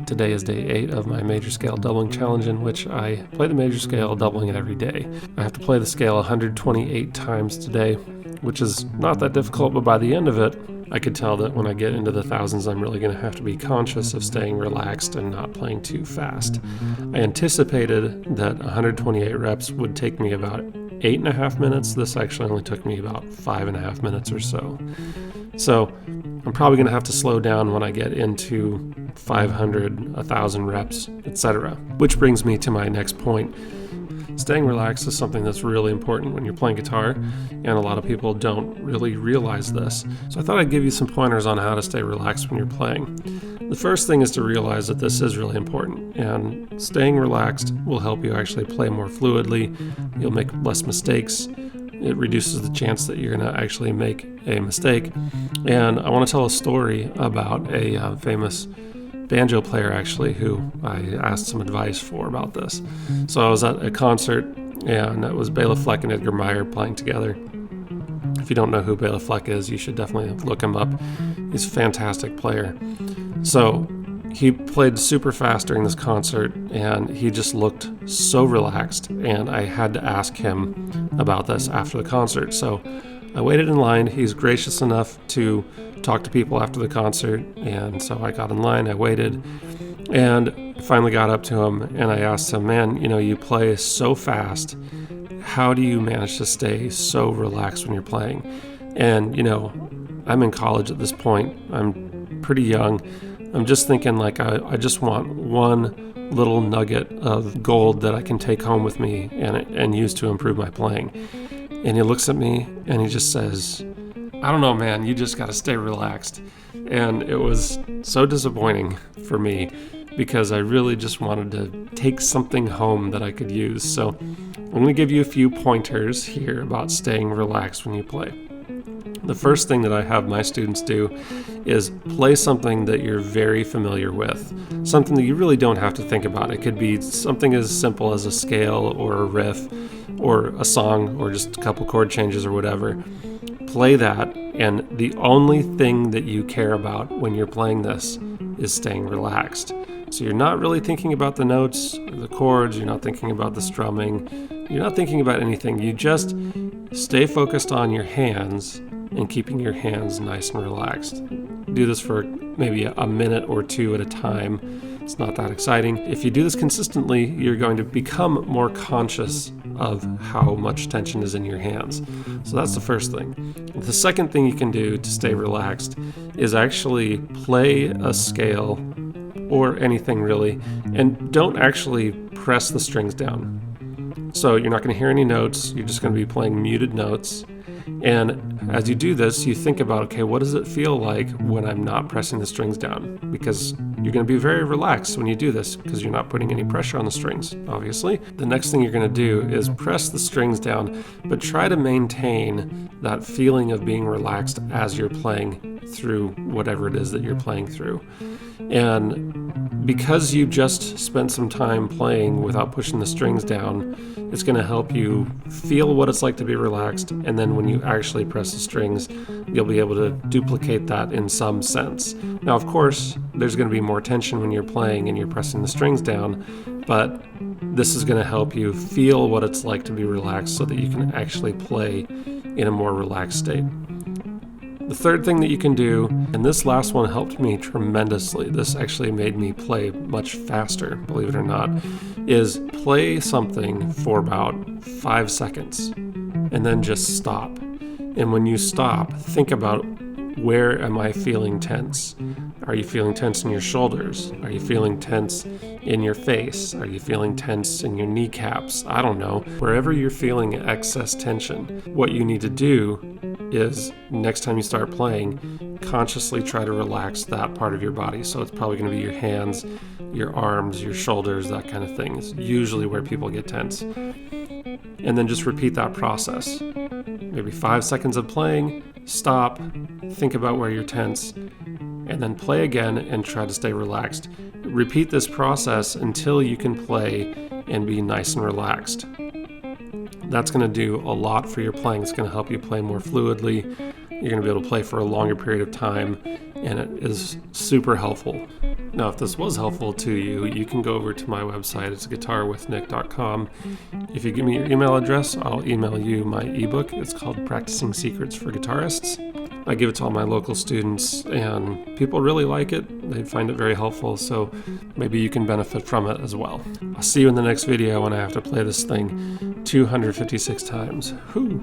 Today is day 8 of my major scale doubling challenge, in which I play the major scale, doubling it every day. I have to play the scale 128 times today, which is not that difficult, but by the end of it, I could tell that when I get into the thousands, I'm really going to have to be conscious of staying relaxed and not playing too fast. I anticipated that 128 reps would take me about 8.5 minutes. This actually only took me about 5.5 minutes or so. So I'm probably going to have to slow down when I get into 500, 1,000 reps, etc. Which brings me to my next point. Staying relaxed is something that's really important when you're playing guitar, and a lot of people don't really realize this. So I thought I'd give you some pointers on how to stay relaxed when you're playing. The first thing is to realize that this is really important, and staying relaxed will help you actually play more fluidly. You'll make less mistakes. It reduces the chance that you're going to actually make a mistake. And I want to tell a story about a famous banjo player, actually, who I asked some advice for about this. So I was at a concert, and it was Bela Fleck and Edgar Meyer playing together. If you don't know who Bela Fleck is, you should definitely look him up. He's a fantastic player. So he played super fast during this concert, and he just looked so relaxed, and I had to ask him about this after the concert. So I waited in line. He's gracious enough to talk to people after the concert, and so I got in line, I waited, and finally got up to him, and I asked him, man, you play so fast. How do you manage to stay so relaxed when you're playing? And, I'm in college at this point. I'm pretty young. I'm just thinking, I just want one little nugget of gold that I can take home with me and use to improve my playing. And he looks at me and he just says, I don't know, man, you just got to stay relaxed. And it was so disappointing for me because I really just wanted to take something home that I could use. So I'm going to give you a few pointers here about staying relaxed when you play. The first thing that I have my students do is play something that you're very familiar with, something that you really don't have to think about. It could be something as simple as a scale or a riff or a song or just a couple chord changes or whatever. Play that, and the only thing that you care about when you're playing this is staying relaxed. So you're not really thinking about the notes or the chords, you're not thinking about the strumming, you're not thinking about anything. You just stay focused on your hands and keeping your hands nice and relaxed. Do this for maybe a minute or two at a time. It's not that exciting. If you do this consistently, you're going to become more conscious of how much tension is in your hands. So that's the first thing. The second thing you can do to stay relaxed is actually play a scale or anything really, and don't actually press the strings down. So you're not going to hear any notes, you're just going to be playing muted notes. And as you do this, you think about, okay, what does it feel like when I'm not pressing the strings down? Because you're going to be very relaxed when you do this because you're not putting any pressure on the strings, obviously. The next thing you're going to do is press the strings down, but try to maintain that feeling of being relaxed as you're playing through whatever it is that you're playing through. And because you just spent some time playing without pushing the strings down, it's going to help you feel what it's like to be relaxed, and then when you actually press the strings, you'll be able to duplicate that in some sense. Now, of course, there's going to be more tension when you're playing and you're pressing the strings down, but this is going to help you feel what it's like to be relaxed so that you can actually play in a more relaxed state. The third thing that you can do, and this last one helped me tremendously, this actually made me play much faster, believe it or not, is play something for about 5 seconds and then just stop. And when you stop, think about, where am I feeling tense? Are you feeling tense in your shoulders? Are you feeling tense in your face? Are you feeling tense in your kneecaps? I don't know. Wherever you're feeling excess tension, what you need to do is next time you start playing, consciously try to relax that part of your body. So it's probably going to be your hands, your arms, your shoulders, that kind of thing. It's usually where people get tense. And then just repeat that process. Maybe 5 seconds of playing, stop, think about where you're tense, and then play again and try to stay relaxed. Repeat this process until you can play and be nice and relaxed. That's going to do a lot for your playing. It's going to help you play more fluidly. you're going to be able to play for a longer period of time, and it is super helpful. Now, if this was helpful to you, you can go over to my website. It's guitarwithnick.com. If you give me your email address, I'll email you my ebook. It's called Practicing Secrets for Guitarists. I give it to all my local students, and people really like it. They find it very helpful, so maybe you can benefit from it as well. I'll see you in the next video when I have to play this thing 256 times. Whew.